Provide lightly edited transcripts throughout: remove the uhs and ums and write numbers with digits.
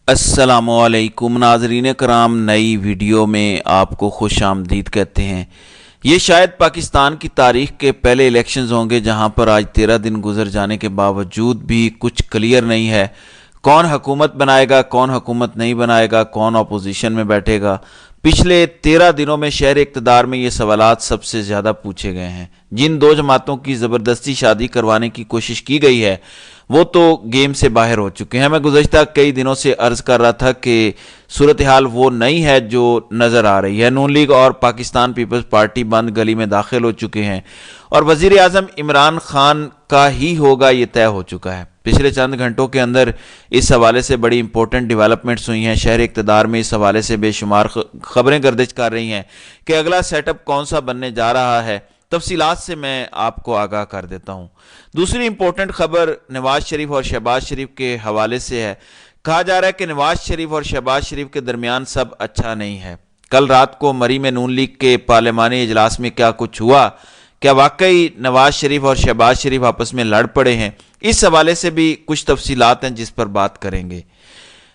السلام علیکم ناظرین کرام، نئی ویڈیو میں آپ کو خوش آمدید کہتے ہیں۔ یہ شاید پاکستان کی تاریخ کے پہلے الیکشنز ہوں گے جہاں پر آج 13 دن گزر جانے کے باوجود بھی کچھ کلیئر نہیں ہے۔ کون حکومت بنائے گا، کون حکومت نہیں بنائے گا، کون اپوزیشن میں بیٹھے گا۔ پچھلے 13 دنوں میں شہر اقتدار میں یہ سوالات سب سے زیادہ پوچھے گئے ہیں۔ جن دو جماعتوں کی زبردستی شادی کروانے کی کوشش کی گئی ہے وہ تو گیم سے باہر ہو چکے ہیں۔ میں گزشتہ کئی دنوں سے عرض کر رہا تھا کہ صورتحال وہ نہیں ہے جو نظر آ رہی ہے۔ نون لیگ اور پاکستان پیپلز پارٹی بند گلی میں داخل ہو چکے ہیں اور وزیر اعظم عمران خان کا ہی ہوگا یہ طے ہو چکا ہے۔ پچھلے چند گھنٹوں کے اندر اس حوالے سے بڑی امپورٹنٹ ڈیولپمنٹس ہوئی ہیں۔ شہر اقتدار میں اس حوالے سے بے شمار خبریں گردش کر رہی ہیں کہ اگلا سیٹ اپ کون سا بننے جا رہا ہے۔ تفصیلات سے میں آپ کو آگاہ کر دیتا ہوں۔ دوسری امپورٹنٹ خبر نواز شریف اور شہباز شریف کے حوالے سے ہے۔ کہا جا رہا ہے کہ نواز شریف اور شہباز شریف کے درمیان سب اچھا نہیں ہے۔ کل رات کو مری میں نون لیگ کے پارلیمانی اجلاس میں کیا کچھ ہوا، کیا واقعی نواز شریف اور شہباز شریف آپس میں لڑ پڑے ہیں، اس حوالے سے بھی کچھ تفصیلات ہیں جس پر بات کریں گے۔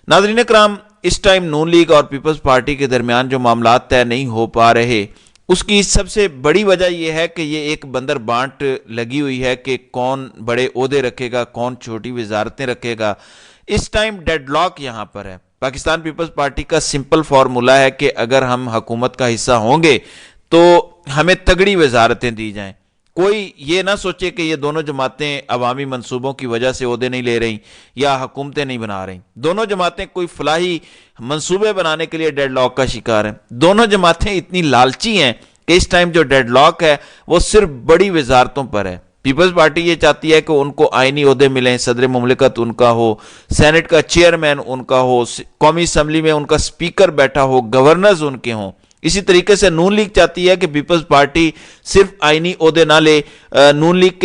ناظرین کرام، اس ٹائم نون لیگ اور پیپلز پارٹی کے درمیان جو معاملات طے نہیں ہو پا رہے، اس کی سب سے بڑی وجہ یہ ہے کہ یہ ایک بندر بانٹ لگی ہوئی ہے کہ کون بڑے عہدے رکھے گا، کون چھوٹی وزارتیں رکھے گا۔ اس ٹائم ڈیڈ لاک یہاں پر ہے۔ پاکستان پیپلز پارٹی کا سمپل فارمولا ہے کہ اگر ہم حکومت کا حصہ ہوں گے تو ہمیں تگڑی وزارتیں دی جائیں۔ کوئی یہ نہ سوچے کہ یہ دونوں جماعتیں عوامی منصوبوں کی وجہ سے عہدے نہیں لے رہی یا حکومتیں نہیں بنا رہی۔ دونوں جماعتیں کوئی فلاحی منصوبے بنانے کے لیے ڈیڈ لاک کا شکار ہیں۔ دونوں جماعتیں اتنی لالچی ہیں کہ اس ٹائم جو ڈیڈ لاک ہے وہ صرف بڑی وزارتوں پر ہے۔ پیپلز پارٹی یہ چاہتی ہے کہ ان کو آئینی عہدے ملیں، صدر مملکت ان کا ہو، سینٹ کا چیئرمین ان کا ہو، قومی اسمبلی میں ان کا سپیکر بیٹھا ہو، گورنرز ان کے ہوں۔ اسی طریقے سے نون لیگ چاہتی ہے کہ پیپلز پارٹی صرف آئینی عہدے نہ لے، نون لیگ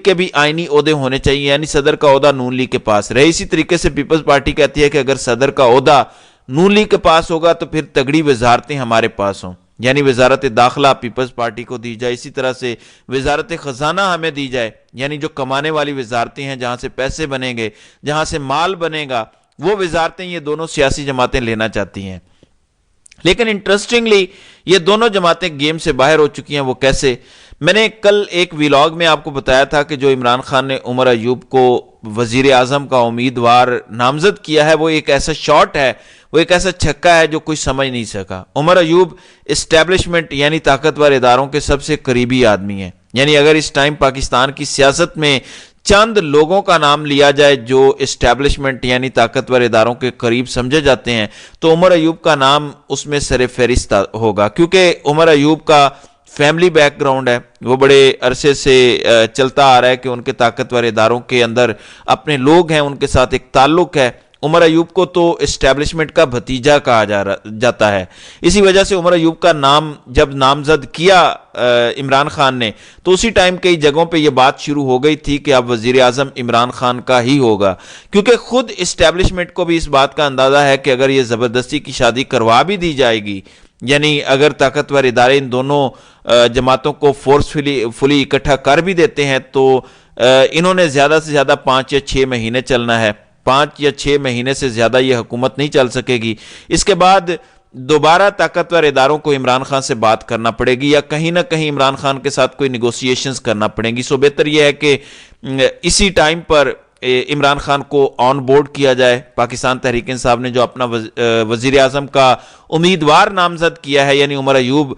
کے بھی آئینی عہدے ہونے چاہیے، یعنی صدر کا عہدہ نون لیگ کے پاس رہے۔ اسی طریقے سے پیپلز پارٹی کہتی ہے کہ اگر صدر کا عہدہ نون لیگ کے پاس ہوگا تو پھر تگڑی وزارتیں ہمارے پاس ہوں، یعنی وزارت داخلہ پیپلز پارٹی کو دی جائے، اسی طرح سے وزارت خزانہ ہمیں دی جائے، یعنی جو کمانے والی وزارتیں ہیں، جہاں سے پیسے بنیں گے، جہاں سے مال بنے گا، وہ وزارتیں یہ دونوں سیاسی جماعتیں لینا چاہتی ہیں۔ لیکن انٹرسٹنگلی یہ دونوں جماعتیں گیم سے باہر ہو چکی ہیں۔ وہ کیسے؟ میں نے کل ایک ویلاگ میں آپ کو بتایا تھا کہ جو عمران خان نے عمر ایوب کو وزیر اعظم کا امیدوار نامزد کیا ہے وہ ایک ایسا شاٹ ہے، وہ ایک ایسا چھکا ہے جو کوئی سمجھ نہیں سکا۔ عمر ایوب اسٹیبلشمنٹ یعنی طاقتور اداروں کے سب سے قریبی آدمی ہیں، یعنی اگر اس ٹائم پاکستان کی سیاست میں چند لوگوں کا نام لیا جائے جو اسٹیبلشمنٹ یعنی طاقتور اداروں کے قریب سمجھے جاتے ہیں تو عمر ایوب کا نام اس میں سر فہرست ہوگا، کیونکہ عمر ایوب کا فیملی بیک گراؤنڈ ہے۔ وہ بڑے عرصے سے چلتا آ رہا ہے کہ ان کے طاقتور اداروں کے اندر اپنے لوگ ہیں، ان کے ساتھ ایک تعلق ہے۔ عمر ایوب کو تو اسٹیبلشمنٹ کا بھتیجا کہا جاتا ہے۔ اسی وجہ سے عمر ایوب کا نام جب نامزد کیا عمران خان نے تو اسی ٹائم کئی جگہوں پہ یہ بات شروع ہو گئی تھی کہ اب وزیر اعظم عمران خان کا ہی ہوگا، کیونکہ خود اسٹیبلشمنٹ کو بھی اس بات کا اندازہ ہے کہ اگر یہ زبردستی کی شادی کروا بھی دی جائے گی، یعنی اگر طاقتور ادارے ان دونوں جماعتوں کو فورسفلی اکٹھا کر بھی دیتے ہیں تو انہوں نے زیادہ سے زیادہ 5 یا 6 مہینے چلنا ہے۔ 5 یا 6 مہینے سے زیادہ یہ حکومت نہیں چل سکے گی۔ اس کے بعد دوبارہ طاقتور اداروں کو عمران خان سے بات کرنا پڑے گی یا کہیں نہ کہیں عمران خان کے ساتھ کوئی نیگوسیشنز کرنا پڑیں گی۔ سو بہتر یہ ہے کہ اسی ٹائم پر عمران خان کو آن بورڈ کیا جائے۔ پاکستان تحریک انصاف نے جو اپنا وزیر اعظم کا امیدوار نامزد کیا ہے یعنی عمر ایوب،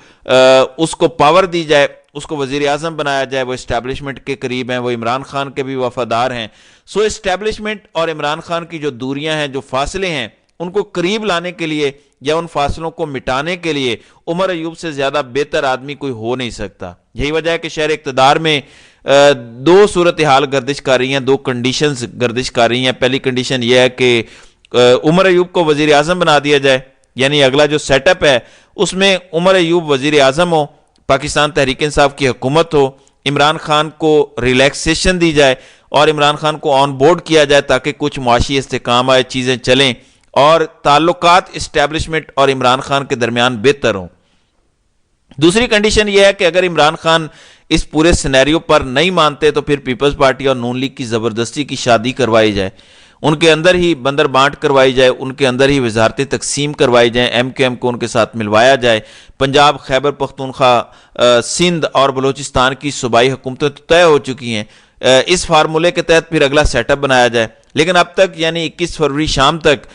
اس کو پاور دی جائے، اس کو وزیر اعظم بنایا جائے۔ وہ اسٹیبلشمنٹ کے قریب ہیں، وہ عمران خان کے بھی وفادار ہیں۔ سو اسٹیبلشمنٹ اور عمران خان کی جو دوریاں ہیں، جو فاصلے ہیں، ان کو قریب لانے کے لیے یا ان فاصلوں کو مٹانے کے لیے عمر ایوب سے زیادہ بہتر آدمی کوئی ہو نہیں سکتا۔ یہی وجہ ہے کہ شہر اقتدار میں دو صورتحال گردش کر رہی ہیں، 2 کنڈیشنز گردش کر رہی ہیں۔ پہلی کنڈیشن یہ ہے کہ عمر ایوب کو وزیر اعظم بنا دیا جائے، یعنی اگلا جو سیٹ اپ ہے اس میں عمر ایوب وزیر اعظم ہو، پاکستان تحریک انصاف کی حکومت ہو، عمران خان کو ریلیکسیشن دی جائے اور عمران خان کو آن بورڈ کیا جائے تاکہ کچھ معاشی استحکام آئے، چیزیں چلیں اور تعلقات اسٹیبلشمنٹ اور عمران خان کے درمیان بہتر ہوں۔ دوسری کنڈیشن یہ ہے کہ اگر عمران خان اس پورے سینیریو پر نہیں مانتے تو پھر پیپلز پارٹی اور نون لیگ کی زبردستی کی شادی کروائی جائے۔ ان کے اندر ہی بندر بانٹ کروائی جائے، ان کے اندر ہی وزارتیں تقسیم کروائی جائیں، ایم کیو ایم کو ان کے ساتھ ملوایا جائے، پنجاب، خیبر پختونخوا، سندھ اور بلوچستان کی صوبائی حکومتیں تو طے ہو چکی ہیں، اس فارمولے کے تحت پھر اگلا سیٹ اپ بنایا جائے۔ لیکن اب تک یعنی 21 فروری شام تک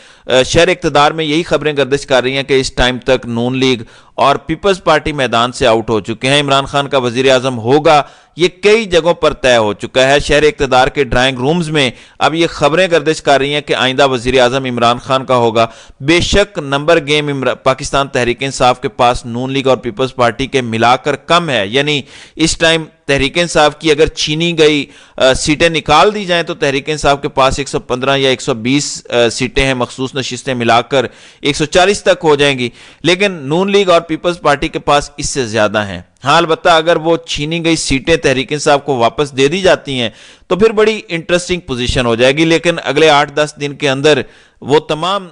شہر اقتدار میں یہی خبریں گردش کر رہی ہیں کہ اس ٹائم تک نون لیگ اور پیپلز پارٹی میدان سے آؤٹ ہو چکے ہیں، عمران خان کا وزیر اعظم ہوگا یہ کئی جگہوں پر طے ہو چکا ہے۔ شہر اقتدار کے ڈرائنگ رومز میں اب یہ خبریں گردش کر رہی ہیں کہ آئندہ وزیر اعظم عمران خان کا ہوگا۔ بے شک نمبر گیم پاکستان تحریک انصاف کے پاس نون لیگ اور پیپلز پارٹی کے ملا کر کم ہے، یعنی اس ٹائم تحریک انصاف کی اگر چھینی گئی سیٹیں نکال دی جائیں تو تحریک انصاف کے پاس 115 یا 120 سیٹیں ہیں، مخصوص نشستیں ملا کر 140 تک ہو جائیں گی، لیکن نون لیگ اور پیپلز پارٹی کے پاس اس سے زیادہ ہیں۔ ہاں البتہ اگر وہ چھینی گئی سیٹیں تحریک انصاف کو واپس دے دی جاتی ہیں تو پھر بڑی انٹرسٹنگ پوزیشن ہو جائے گی، لیکن اگلے 8-10 دن کے اندر وہ تمام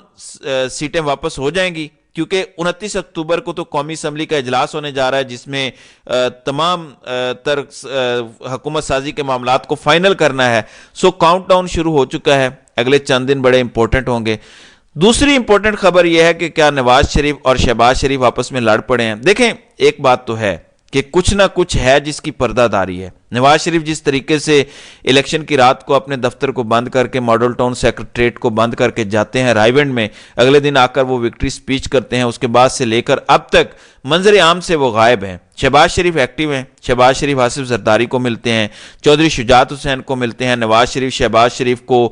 سیٹیں واپس ہو جائیں گی، کیونکہ 29 اکتوبر کو تو قومی اسمبلی کا اجلاس ہونے جا رہا ہے جس میں تمام تر حکومت سازی کے معاملات کو فائنل کرنا ہے۔ سو کاؤنٹ ڈاؤن شروع ہو چکا ہے، اگلے چند دن بڑے امپورٹنٹ ہوں گے۔ دوسری امپورٹنٹ خبر یہ ہے کہ کیا نواز شریف اور شہباز شریف آپس میں لڑ پڑے ہیں؟ دیکھیں ایک بات تو ہے کہ کچھ نہ کچھ ہے جس کی پردہ داری ہے۔ نواز شریف جس طریقے سے الیکشن کی رات کو اپنے دفتر کو بند کر کے ماڈل ٹاؤن سیکرٹریٹ کو بند کر کے جاتے ہیں رائے ونڈ میں، اگلے دن آ کر وہ وکٹری سپیچ کرتے ہیں، اس کے بعد سے لے کر اب تک منظر عام سے وہ غائب ہیں۔ شہباز شریف ایکٹیو ہیں، شہباز شریف آصف زرداری کو ملتے ہیں، چودھری شجاعت حسین کو ملتے ہیں، نواز شریف شہباز شریف کو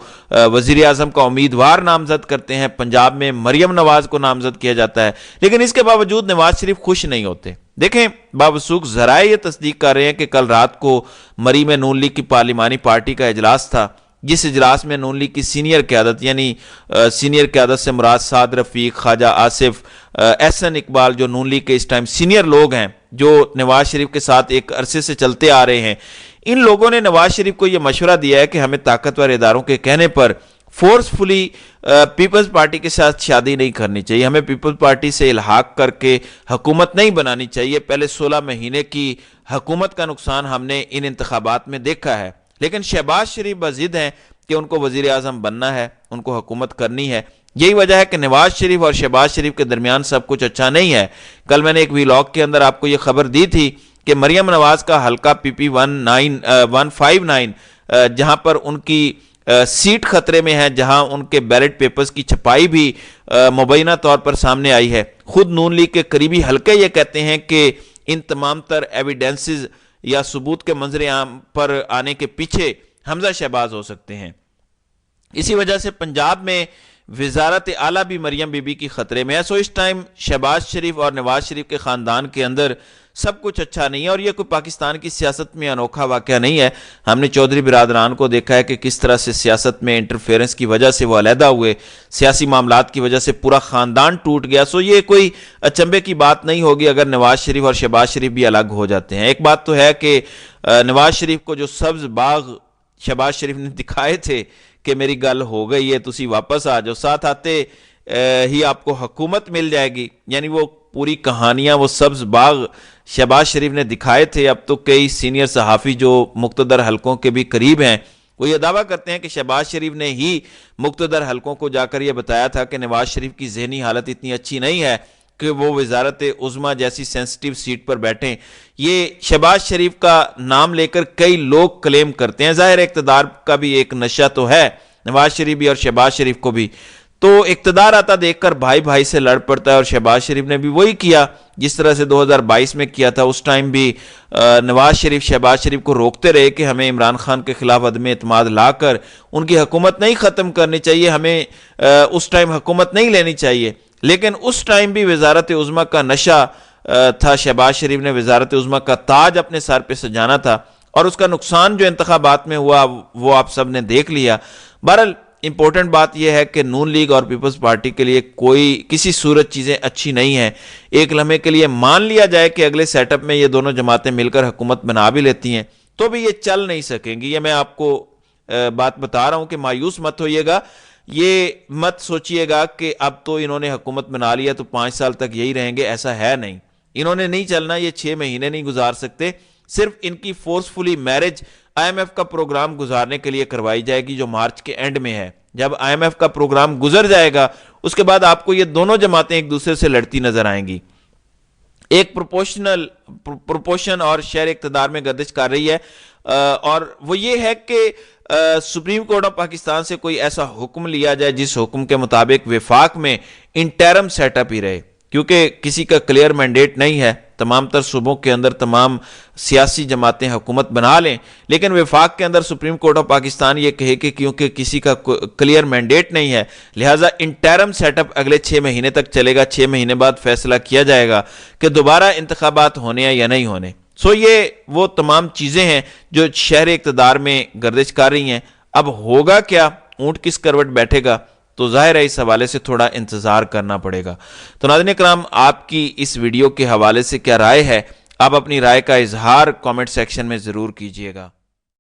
وزیر اعظم کا امیدوار نامزد کرتے ہیں، پنجاب میں مریم نواز کو نامزد کیا جاتا ہے، لیکن اس کے باوجود نواز شریف خوش نہیں ہوتے۔ دیکھیں باوثوق ذرائع یہ تصدیق کر رہے ہیں کہ کل رات کو مری میں نون لیگ کی پارلیمانی پارٹی کا اجلاس تھا، جس اجلاس میں نون لیگ کی سینئر قیادت یعنی سینئر قیادت سے مراد سعد رفیق، خواجہ آصف، احسن اقبال جو نون لیگ کے اس ٹائم سینئر لوگ ہیں جو نواز شریف کے ساتھ ایک عرصے سے چلتے آ رہے ہیں، ان لوگوں نے نواز شریف کو یہ مشورہ دیا ہے کہ ہمیں طاقتور اداروں کے کہنے پر فورسفلی پیپلز پارٹی کے ساتھ شادی نہیں کرنی چاہیے، ہمیں پیپلز پارٹی سے الحاق کر کے حکومت نہیں بنانی چاہیے۔ پہلے 16 مہینے کی حکومت کا نقصان ہم نے ان انتخابات میں دیکھا ہے، لیکن شہباز شریف بضد ہیں کہ ان کو وزیر اعظم بننا ہے، ان کو حکومت کرنی ہے۔ یہی وجہ ہے کہ نواز شریف اور شہباز شریف کے درمیان سب کچھ اچھا نہیں ہے۔ کل میں نے ایک ویلاگ کے اندر آپ کو یہ خبر دی تھی کہ مریم نواز کا حلقہ پی پی 159 جہاں پر ان کی سیٹ خطرے میں ہے، جہاں ان کے بیلٹ پیپرز کی چھپائی بھی مبینہ طور پر سامنے آئی ہے، خود نون لیگ کے قریبی حلقے یہ کہتے ہیں کہ ان تمام تر ایویڈنسز یا ثبوت کے منظر عام پر آنے کے پیچھے حمزہ شہباز ہو سکتے ہیں۔ اسی وجہ سے پنجاب میں وزارت اعلیٰ بھی مریم بی بی کی خطرے میں ہے۔ سو اس ٹائم شہباز شریف اور نواز شریف کے خاندان کے اندر سب کچھ اچھا نہیں ہے، اور یہ کوئی پاکستان کی سیاست میں انوکھا واقعہ نہیں ہے۔ ہم نے چودھری برادران کو دیکھا ہے کہ کس طرح سے سیاست میں انٹرفیرنس کی وجہ سے وہ علیحدہ ہوئے، سیاسی معاملات کی وجہ سے پورا خاندان ٹوٹ گیا۔ سو یہ کوئی اچنبے کی بات نہیں ہوگی اگر نواز شریف اور شہباز شریف بھی الگ ہو جاتے ہیں۔ ایک بات تو ہے کہ نواز شریف کو جو سبز باغ شہباز شریف نے دکھائے تھے کہ میری گل ہو گئی ہے تسی واپس آ جاؤ، ساتھ آتے ہی آپ کو حکومت مل جائے گی، یعنی وہ پوری کہانیاں وہ سبز باغ شہباز شریف نے دکھائے تھے۔ اب تو کئی سینئر صحافی جو مقتدر حلقوں کے بھی قریب ہیں وہ یہ دعویٰ کرتے ہیں کہ شہباز شریف نے ہی مقتدر حلقوں کو جا کر یہ بتایا تھا کہ نواز شریف کی ذہنی حالت اتنی اچھی نہیں ہے کہ وہ وزارت عظمیٰ جیسی سینسٹیو سیٹ پر بیٹھیں۔ یہ شہباز شریف کا نام لے کر کئی لوگ کلیم کرتے ہیں، ظاہر اقتدار کا بھی ایک نشہ تو ہے نواز شریف بھی اور شہباز شریف کو بھی، تو اقتدار آتا دیکھ کر بھائی بھائی سے لڑ پڑتا ہے، اور شہباز شریف نے بھی وہی کیا جس طرح سے 2022 میں کیا تھا۔ اس ٹائم بھی نواز شریف شہباز شریف کو روکتے رہے کہ ہمیں عمران خان کے خلاف عدم اعتماد لا کر ان کی حکومت نہیں ختم کرنی چاہیے، ہمیں اس ٹائم حکومت نہیں لینی چاہیے، لیکن اس ٹائم بھی وزارت عظمیٰ کا نشہ تھا۔ شہباز شریف نے وزارت عظمیٰ کا تاج اپنے سر پہ سجانا تھا، اور اس کا نقصان جو انتخابات میں ہوا وہ آپ سب نے دیکھ لیا۔ بہرحال امپورٹنٹ بات یہ ہے کہ نون لیگ اور پیپلز پارٹی کے لیے کسی صورت چیزیں اچھی نہیں ہیں۔ ایک لمحے کے لیے مان لیا جائے کہ اگلے سیٹ اپ میں یہ دونوں جماعتیں مل کر حکومت بنا بھی لیتی ہیں تو بھی یہ چل نہیں سکیں گی۔ یہ میں آپ کو بات بتا رہا ہوں کہ مایوس مت ہوئیے گا، یہ مت سوچئے گا کہ اب تو انہوں نے حکومت بنا لیا تو 5 سال تک یہی رہیں گے، ایسا ہے نہیں۔ انہوں نے نہیں چلنا، یہ 6 مہینے نہیں گزار سکتے۔ صرف ان کی فورسفلی میرج IMF کا پروگرام گزارنے کے لیے کروائی جائے گی جو مارچ کے اینڈ میں ہے۔ جب IMF کا پروگرام گزر جائے گا اس کے بعد آپ کو یہ دونوں جماعتیں ایک دوسرے سے لڑتی نظر آئیں گی۔ ایک پروپوشن اور شہر اقتدار میں گردش کر رہی ہے، اور وہ یہ ہے کہ سپریم کورٹ آف پاکستان سے کوئی ایسا حکم لیا جائے جس حکم کے مطابق وفاق میں انٹرم سیٹ اپ ہی رہے، کیونکہ کسی کا کلیئر مینڈیٹ نہیں ہے۔ تمام تر صوبوں کے اندر تمام سیاسی جماعتیں حکومت بنا لیں، لیکن وفاق کے اندر سپریم کورٹ آف پاکستان یہ کہے کہ کیونکہ کسی کا کلیئر مینڈیٹ نہیں ہے لہٰذا انٹرم سیٹ اپ اگلے 6 مہینے تک چلے گا، 6 مہینے بعد فیصلہ کیا جائے گا کہ دوبارہ انتخابات ہونے ہیں یا نہیں ہونے۔ یہ وہ تمام چیزیں ہیں جو شہر اقتدار میں گردش کر رہی ہیں۔ اب ہوگا کیا، اونٹ کس کروٹ بیٹھے گا، تو ظاہر ہے اس حوالے سے تھوڑا انتظار کرنا پڑے گا۔ تو ناظرین اکرام، آپ کی اس ویڈیو کے حوالے سے کیا رائے ہے؟ آپ اپنی رائے کا اظہار کامنٹ سیکشن میں ضرور کیجئے گا۔